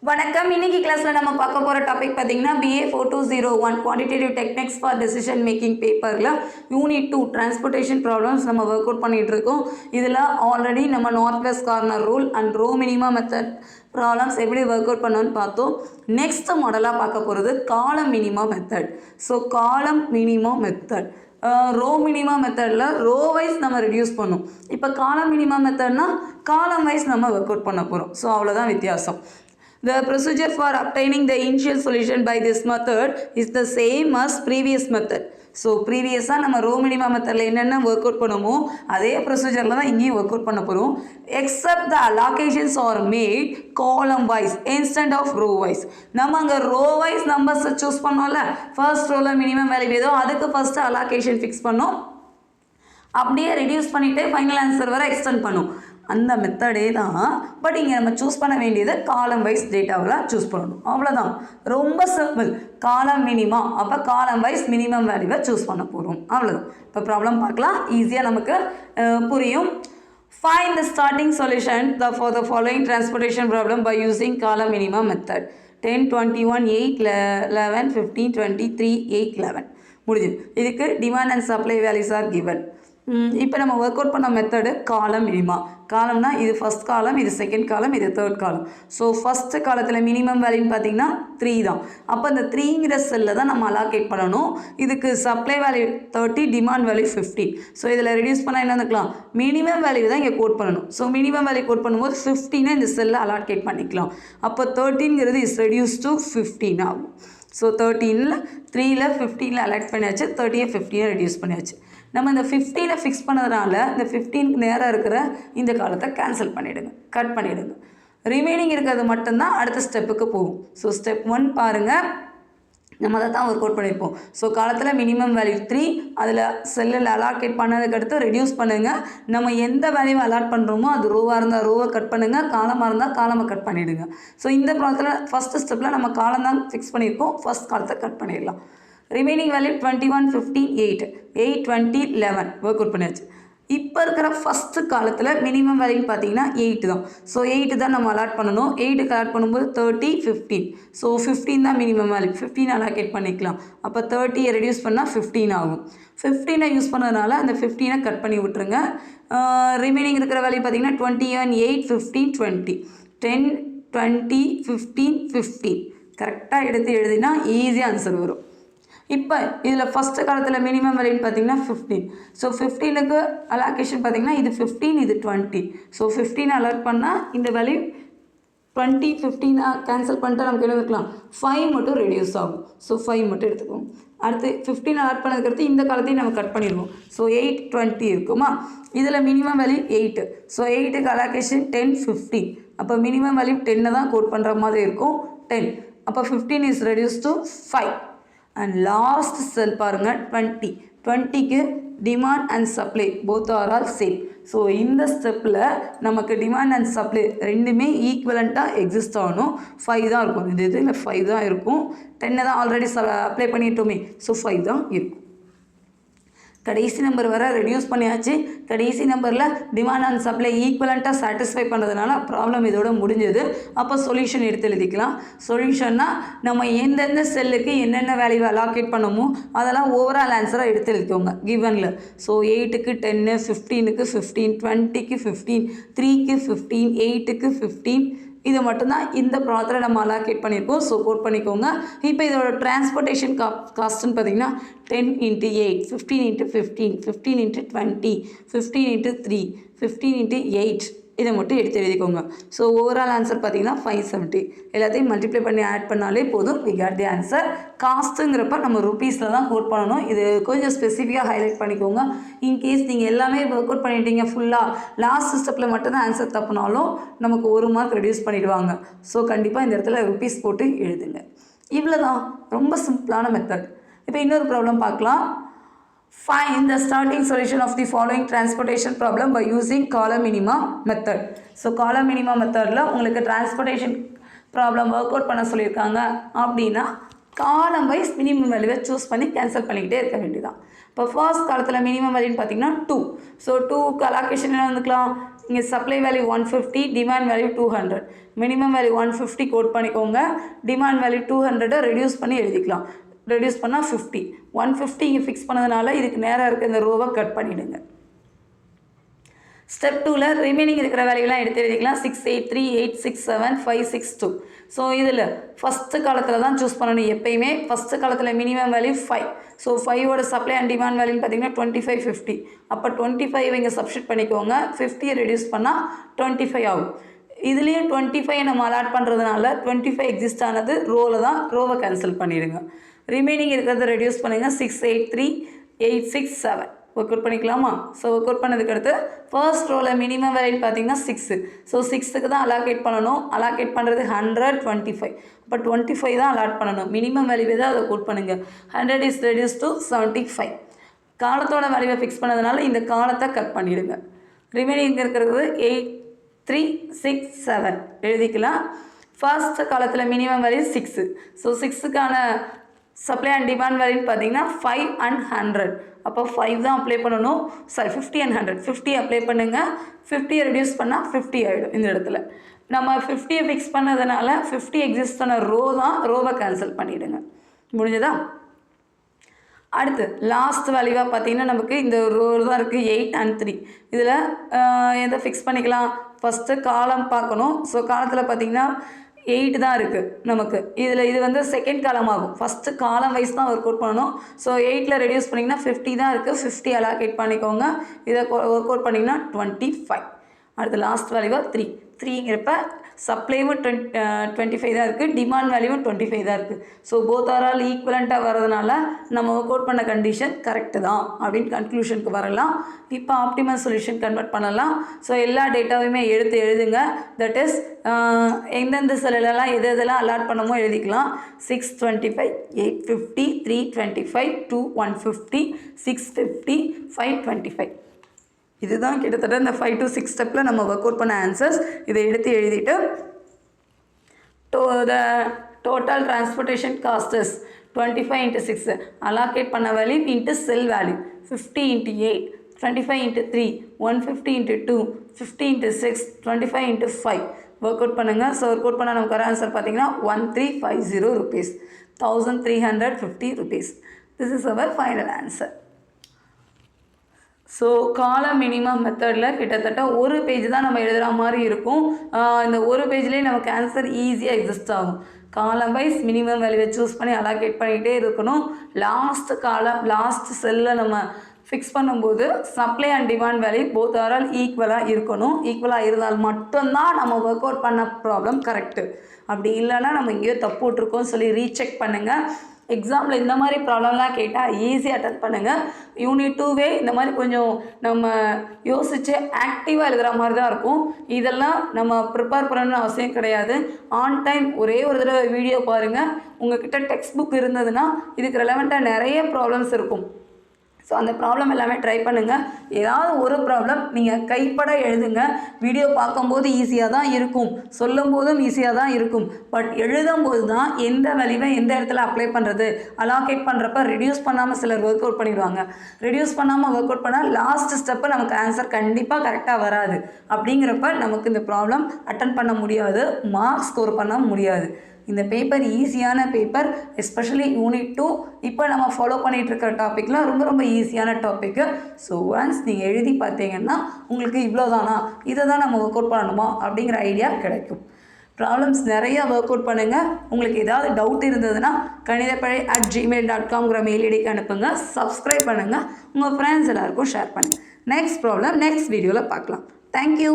வணக்கம். இன்னைக்கு கிளாஸ்ல நம்ம பார்க்க போற டாபிக் பாத்தீங்கன்னா BA 4201 quantitative techniques for decision making பேப்பர்ல யூனிட் 2 டிரான்ஸ்போர்ட்டேஷன் ப்ராப்ளம்ஸ் நம்ம ஒர்க் அவுட் பண்ணிட்டு இருக்கோம். இதுல ஆல்ரெடி நம்ம north west corner rule and row minima method problems எப்படி ஒர்க் அவுட் பண்ணணும்னு பார்த்தோம். நெக்ஸ்ட் மாடலாக பார்க்க போகிறது column minima method. So column minima method row minima மெத்தடில் ரோ வைஸ் நம்ம ரெடியூஸ் பண்ணோம். இப்போ காலம் மினிமா மெத்தட்னா காலம் வைஸ் நம்ம ஒர்க் அவுட் பண்ண போகிறோம். ஸோ அவ்வளோதான் வித்தியாசம். The procedure for obtaining the initial solution by this method is the same as previous method. So ப்ரீவியஸாக நம்ம ரோ மினிமா மெத்தடில் என்னென்ன ஒர்க் அவுட் பண்ணுமோ அதே ப்ரொசீஜரில் தான் இங்கேயும் ஒர்க் அவுட் பண்ண போகிறோம். Except the allocations are made column wise instead of row wise. நம்ம அங்கே ரோ வைஸ் நம்பர்ஸை சூஸ் பண்ணோம்ல, ஃபர்ஸ்ட் ரோவில் மினிமம் வேல்யூ ஏதோ அதுக்கு ஃபர்ஸ்ட்டு அலோகேஷன் ஃபிக்ஸ் பண்ணோம், அப்படியே ரெடியூஸ் பண்ணிவிட்டு ஃபைனல் ஆன்சர் வர எக்ஸ்டெண்ட் பண்ணும். அந்த மெத்தடே தான். பட் இங்கே நம்ம சூஸ் பண்ண வேண்டியது காலம் வைஸ் டேட்டாவில் சூஸ் பண்ணணும். அவ்வளோதான், ரொம்ப சிம்பிள். காலம் மினிமா, அப்போ காலம் வைஸ் மினிமம் வேல்யூவை சூஸ் பண்ண போகிறோம். அவ்வளோதான். இப்போ ப்ராப்ளம் பார்க்கலாம், ஈஸியாக நமக்கு புரியும். Find the starting solution for the following transportation problem by using column minima method. 10, 21, 8, 11, 15, 23, 8, 11 முடிஞ்சு. இதுக்கு demand and supply values are given. இப்போ நம்ம ஒர்க் அவுட் பண்ண மெத்தடு காலம் மினிமா. காலம்னா இது ஃபஸ்ட் காலம், இது செகண்ட் காலம், இது தேர்ட் காலம். ஸோ ஃபஸ்ட்டு காலத்தில் மினிமம் வேல்யூன்னு பார்த்தீங்கன்னா 3 தான். அப்போ இந்த 3ங்கிற செல்லில் தான் நம்ம அலோகேட் பண்ணணும். இதுக்கு supply value 30, demand value 15. So இதில் ரெடியூஸ் பண்ணால் என்ன இருக்கலாம், மினிமம் வேல்யூ தான் இங்கே கோட் பண்ணணும். ஸோ மினிமம் வேல்யூ கோட் பண்ணும்போது 15 இந்த செல்லில் அலோகேட் பண்ணிக்கலாம். அப்போ 13ங்கிறது இஸ் ரெடியூஸ் டு 15 ஆகும். ஸோ 13ல் 3ல் 15ல் அலோட் பண்ணியாச்சு, 30 15 ரெடியூஸ் பண்ணியாச்சு. நம்ம இந்த 15 ஃபிக்ஸ் பண்ணதுனால இந்த 15க்கு நேராக இருக்கிற இந்த காலத்தை கேன்சல் பண்ணிவிடுங்க, கட் பண்ணிவிடுங்க. ரிமைனிங் இருக்கிறது மட்டும்தான் அடுத்த ஸ்டெப்புக்கு போகும். ஸோ ஸ்டெப் 1 பாருங்கள், நம்ம அதை தான் ஒர்க் அவுட் பண்ணியிருப்போம். ஸோ காலத்தில் மினிமம் வேல்யூ 3, அதில் செல்லில் அலாக்கேட் பண்ணதுக்கு அடுத்து ரெடியூஸ் பண்ணுங்கள். நம்ம எந்த வேல்யூவை அலாட் பண்ணுறோமோ அது ரோவாக இருந்தால் ரோவை கட் பண்ணுங்கள், காலமாக இருந்தால் காலமை கட் பண்ணிவிடுங்க. ஸோ இந்த ப்ராசஸில் ஃபஸ்ட்டு ஸ்டெப்பில் நம்ம காலம் தான் ஃபிக்ஸ் பண்ணியிருப்போம், ஃபஸ்ட் காலத்தை கட் பண்ணிடலாம். ரிமைனிங் வேல்யூ 21, 15, 8, 8, 20, 11 ஒர்க் அவுட் பண்ணியாச்சு. இப்போ இருக்கிற ஃபஸ்ட்டு காலத்தில் மினிமம் வேல்யூன்னு பார்த்தீங்கன்னா 8 தான். ஸோ 8 தான் நம்ம அலாட் பண்ணணும். 8க்கு அலாட் பண்ணும்போது 30, 15. ஸோ 15 தான் மினிமம் வேல்யூ, 15 அலாகேட் பண்ணிக்கலாம். அப்போ 30யை ரெடியூஸ் பண்ணால் 15 ஆகும். 15 யூஸ் பண்ணதுனால அந்த 15 கட் பண்ணி விட்டுருங்க. ரிமைனிங் இருக்கிற வேல்யூ பார்த்தீங்கன்னா 21, 8, 15, 20, 10, 20, 15, 15 கரெக்டாக எடுத்து எழுதினா ஈஸியாக ஆன்சர் வரும். இப்போ இதில் ஃபஸ்ட்டு காலத்தில் மினிமம் வேல்யூன்னு பார்த்தீங்கன்னா 15. ஸோ 15க்கு அலோகேஷன் பார்த்தீங்கன்னா இது 15, இது 20. ஸோ 15 அலாட் பண்ணால் இந்த வேல்யூ 20, 15 கேன்சல் பண்ணிட்டு நமக்கு என்ன இருக்கலாம், 5 மட்டும் ரெடியூஸ் ஆகும். ஸோ 5 மட்டும் எடுத்துக்குவோம். அடுத்து 15 அலாட் பண்ணதுக்கடுத்து இந்த காலத்தையும் நம்ம கட் பண்ணிடுவோம். ஸோ 8, 20 இருக்குமா. இதில் மினிமம் வேல்யூ 8. ஸோ 8க்கு அலோகேஷன் 10, 15. அப்போ மினிமம் வேல்யூ 10 தான் கோட் பண்ணுற மாதிரி இருக்கும், 10. அப்போ 15 is reduce to 5. And last cell பாருங்கள் 20. 20க்கு demand and supply both are all same. So இந்த ஸ்டெப்பில் நமக்கு டிமாண்ட் அண்ட் சப்ளை ரெண்டுமே ஈக்குவலண்ட்டாக எக்ஸிஸ்ட் ஆகணும். 5 தான் இருக்கும், இந்த இதில் 5 தான் இருக்கும். 10 தான் ஆல்ரெடி அப்ளை பண்ணிட்டோமே, ஸோ 5 தான் இருக்கும். கடைசி நம்பர் வர ரெடியூஸ் பண்ணியாச்சு. கடைசி நம்பரில் டிமாண்ட் அண்ட் சப்ளை ஈக்குவலண்ட்டாக சாட்டிஸ்ஃபை பண்ணுறதுனால ப்ராப்ளம் இதோட முடிஞ்சது. அப்போ சொல்யூஷன் எடுத்து எழுதிக்கலாம். சொல்யூஷன்னா நம்ம எந்தெந்த செல்லுக்கு என்னென்ன வேல்யூ அலாகேட் பண்ணமோ அதெல்லாம் ஓவரால் ஆன்சராக எடுத்து எழுதிக்கோங்க கிவனில். ஸோ 8க்கு 10, 15க்கு 15, 20க்கு 15, 3க்கு 15, 8க்கு 15 இது மட்டும்தான் இந்த ப்ராப்ளத்தில் நம்ம அலாகேட் பண்ணியிருப்போம். ஸோ கோட் பண்ணிக்கோங்க. இப்போ இதோட டிரான்ஸ்போர்ட்டேஷன் காஸ்ட்டுன்னு பார்த்தீங்கன்னா 10 × 8, 15 × 15, 15 × 20, 15 × 3, 15 × 8 இதை மட்டும் எடுத்து எழுதிக்கோங்க. ஸோ ஓவரால் ஆன்சர் பார்த்தீங்கன்னா 570. எல்லாத்தையும் மல்டிப்ளை பண்ணி ஆட் பண்ணாலே போதும், வி காட் தி ஆன்சர். காஸ்ட்டுங்கிறப்ப நம்ம ருபீஸில் தான் கோட் பண்ணணும். இது கொஞ்சம் ஸ்பெசிஃபிக்காக ஹைலைட் பண்ணிக்கோங்க. இன்கேஸ் நீங்கள் எல்லாமே ஒர்க் அவுட் பண்ணிட்டீங்க ஃபுல்லாக, லாஸ்ட் ஸ்டெப்பில் மட்டும்தான் ஆன்சர் தப்புனாலும் நமக்கு 1 மார்க் ரெடியூஸ் பண்ணிவிடுவாங்க. ஸோ கண்டிப்பாக இந்த இடத்துல ருபீஸ் போட்டு எழுதுங்க. இவ்வளோ தான், ரொம்ப சிம்பிளான மெத்தட். இப்போ இன்னொரு ப்ராப்ளம் பார்க்கலாம். Find the starting solution of the following transportation problem by using column minima method. So column minima methodல உங்களுக்கு transportation problem work out பண்ண சொல்லியிருக்காங்க அப்படின்னா காலம் வைஸ் மினிமம் வேல்யூவை சூஸ் பண்ணி கேன்சல் பண்ணிக்கிட்டே இருக்க வேண்டியதான். இப்போ ஃபர்ஸ்ட் காலத்தில் மினிமம் வேல்யூன்னு பார்த்தீங்கன்னா 2. ஸோ 2க்கு அலோகேஷன் என்ன வந்துக்கலாம், இங்கே supply value 150, demand value 200. Minimum value 150 கோட் பண்ணிக்கோங்க, டிமாண்ட் வேல்யூ 200 ரெடியூஸ் பண்ணி எழுதிக்கலாம். ரெடியூஸ் பண்ணால் 50. 150 இங்கே ஃபிக்ஸ் பண்ணதுனால இதுக்கு நேராக இருக்க இந்த ரோவை கட் பண்ணிவிடுங்க. ஸ்டெப் 2ல் ரிமைனிங் இருக்கிற வேல்யூலாம் எடுத்து எழுதிக்கலாம். 683, 867, 562. ஸோ இதில் ஃபஸ்ட்டு காலத்தில் தான் சூஸ் பண்ணணும் எப்பயுமே. ஃபஸ்ட்டு காலத்தில் மினிமம் வேல்யூ 5. ஸோ 5ஓட சப்ளை அண்ட் டிமாண்ட் வேல்யூன்னு பார்த்தீங்கன்னா 25, 50. அப்போ 25 இங்கே சப்ஸ்டிட் பண்ணிக்கோங்க, 50 ரெடியூஸ் பண்ணால் 25 ஆகும். இதுலேயும் 25 நம்ம அலாட் பண்ணுறதுனால 25 எக்ஸிஸ்ட் ஆனது ரோவில் தான், ரோவை கேன்சல் பண்ணிடுங்க. ரிமைனிங் இருக்கிறத ரெடியூஸ் பண்ணுங்கள். 683, 867 ஒர்க் அவுட் பண்ணிக்கலாமா? ஸோ ஒர்க் அவுட் பண்ணதுக்கு அடுத்து ஃபர்ஸ்ட் ரோவில் மினிமம் வேல்யூன்னு பார்த்தீங்கன்னா 6. ஸோ 6க்கு தான் அலாகேட் பண்ணணும். அலாகேட் பண்ணுறது 100, 25. அப்போ 25 தான் அலாட் பண்ணணும். மினிமம் வேல்யூவே தான் அதை கோட் பண்ணுங்கள். 100 இஸ் ரெடியூஸ் டு 75. காலத்தோட வேல்யூவை ஃபிக்ஸ் பண்ணதுனால இந்த காலத்தை கட் பண்ணிவிடுங்க. ரிமைனிங் இருக்கிறது 8, 3, 6, 7 எழுதிக்கலாம். ஃபர்ஸ்ட் காலத்தில் மினிமம் வேல்யூ 6. ஸோ 6க்கான சப்ளை அண்ட் டிமாண்ட் வேல்யூன்னு பார்த்தீங்கன்னா 5 and 100. அப்போ 5 தான் அப்ளை பண்ணணும். Sorry 50 and 100. 50 அப்ளை பண்ணுங்கள். 50 ரெடியூஸ் பண்ணால் 50 ஆகிடும். இந்த இடத்துல நம்ம 50 ஃபிக்ஸ் பண்ணதுனால 50 எக்ஸிஸ்ட் பண்ண ரோ தான், ரோவை கேன்சல் பண்ணிவிடுங்க. முடிஞ்சதா? அடுத்து லாஸ்ட் வேல்யூவாக பார்த்தீங்கன்னா நமக்கு இந்த ரோ தான் இருக்குது, 8 and 3. இதில் எதை ஃபிக்ஸ் பண்ணிக்கலாம்? ஃபஸ்ட்டு காலம் பார்க்கணும். ஸோ காலத்தில் பார்த்தீங்கன்னா 8 தான் இருக்குது நமக்கு. இது வந்து செகண்ட் காலம் ஆகும். ஃபஸ்ட்டு காலம் வைஸ் தான் ஒர்க் அவுட் பண்ணணும். ஸோ 8ல் ரெடியூஸ் பண்ணிங்கன்னா 50 தான் இருக்குது. 50 அலாகேட் பண்ணிக்கோங்க. இதை ஒர்க் அவுட் பண்ணிங்கன்னா 25. அடுத்து லாஸ்ட் வேல்யூவாக 3. 3ங்கிறப்ப சப்ளைவும் 25 தான் இருக்குது, டிமாண்ட் வேல்யூவும் 25 தான் இருக்குது. ஸோ போத் ஆர் ஆல் ஈக்குவலண்ட்டாக வரதுனால நம்ம ஒர்க் அவுட் பண்ண கண்டிஷன் கரெக்டு தான் அப்படின்னு கன்க்ளூஷனுக்கு வரலாம். இப்போ ஆப்டிமல் சொல்யூஷன் கன்வெர்ட் பண்ணலாம். ஸோ எல்லா டேட்டாவையுமே எடுத்து எழுதுங்க. தட் இஸ் எந்தெந்த செல்லெல்லாம் எது எதெல்லாம் அலாட் பண்ணமோ எழுதிக்கலாம். 625, 850, 325, 2, 150, 650, 525. இதுதான் கிட்டத்தட்ட இந்த 5 to 6 ஸ்டெப்பில் நம்ம ஒர்க் அவுட் பண்ண ஆன்சர்ஸ். இதை எடுத்து எழுதிட்டு total transportation costs 25 into 6 allocate பண்ண value into cell value 50 into 8, 25 into 3, 150 into 2, 50 into 6, 25 into 5 work out பண்ணுங்கள். ஸோ ஒர்க் அவுட் பண்ணால் நமக்கு வர ஆன்சர் பார்த்தீங்கன்னா 1350 rupees, 1350 rupees. This is our final answer. So column minimum மெத்தடில் கிட்டத்தட்ட ஒரு பேஜ் தான் நம்ம எழுதுகிற மாதிரி இருக்கும். இந்த ஒரு பேஜ்லேயே நமக்கு ஆன்சர் ஈஸியாக எக்ஸிஸ்ட் ஆகும். காலம் வைஸ் மினிமம் வேல்யூவை சூஸ் பண்ணி அலாகேட் பண்ணிகிட்டே இருக்கணும். லாஸ்ட் செல்லில் நம்ம ஃபிக்ஸ் பண்ணும்போது supply and demand value both are all ஈக்குவலாக இருக்கணும். ஈக்குவலாக இருந்தால் மட்டும்தான் நம்ம ஒர்க் அவுட் பண்ண ப்ராப்ளம் கரெக்டு. அப்படி இல்லைன்னா நம்ம எங்கேயோ தப்பு விட்ருக்கோன்னு சொல்லி ரீசெக் பண்ணுங்கள். எக்ஸாமில் இந்த மாதிரி ப்ராப்ளம்லாம் கேட்டால் ஈஸியாக அட்டன் பண்ணுங்கள். யூனிட் 2வே இந்த மாதிரி கொஞ்சம் நம்ம யோசித்து ஆக்டிவாக எழுதுகிற மாதிரி தான் இருக்கும். இதெல்லாம் நம்ம ப்ரிப்பேர் பண்ணணும்னு அவசியம் கிடையாது. ஆன் டைம் ஒரே ஒரு தடவை வீடியோ பாருங்கள். உங்கள்கிட்ட டெக்ஸ்ட் புக் இருந்ததுன்னா இதுக்கு ரெலவெண்ட்டாக நிறைய ப்ராப்ளம்ஸ் இருக்கும். ஸோ அந்த ப்ராப்ளம் எல்லாமே ட்ரை பண்ணுங்கள். ஏதாவது ஒரு ப்ராப்ளம் நீங்கள் கைப்பட எழுதுங்க. வீடியோ பார்க்கும்போது ஈஸியாக தான் இருக்கும், சொல்லும் போதும் ஈஸியாக தான் இருக்கும். பட் எழுதும்போது தான் எந்த வேல்யூவை எந்த இடத்துல அப்ளை பண்ணுறது, அலாகேட் பண்ணுறப்ப ரெடியூஸ் பண்ணாமல் சிலர் ஒர்க் அவுட் பண்ணிடுவாங்க. ரெடியூஸ் பண்ணாமல் ஒர்க் அவுட் பண்ணால் லாஸ்ட் ஸ்டெப்பு நமக்கு ஆன்சர் கண்டிப்பாக கரெக்டாக வராது. அப்படிங்கிறப்ப நமக்கு இந்த ப்ராப்ளம் அட்டன் பண்ண முடியாது, மார்க்ஸ் ஸ்கோர் பண்ண முடியாது. இந்த பேப்பர் ஈஸியான பேப்பர், எஸ்பெஷலி யூனிட் 2 இப்போ நம்ம ஃபாலோ பண்ணிகிட்டு இருக்கிற டாப்பிக்லாம் ரொம்ப ரொம்ப ஈஸியான டாப்பிக்கு. ஸோ ஒன்ஸ் நீங்கள் எழுதி பார்த்தீங்கன்னா உங்களுக்கு இவ்வளோதானா, இதை தான் நம்ம ஒர்க் அவுட் பண்ணணுமா அப்படிங்கிற ஐடியா கிடைக்கும். ப்ராப்ளம்ஸ் நிறையா ஒர்க் அவுட் பண்ணுங்கள். உங்களுக்கு ஏதாவது டவுட் இருந்ததுன்னா kanidapalai@gmail.com மெயில் ஐடிக்கு அனுப்புங்க. சப்ஸ்கிரைப் பண்ணுங்கள். உங்கள் ஃப்ரெண்ட்ஸ் எல்லாருக்கும் ஷேர் பண்ணுங்கள். நெக்ஸ்ட் ப்ராப்ளம் நெக்ஸ்ட் வீடியோவில் பார்க்கலாம். தேங்க்யூ.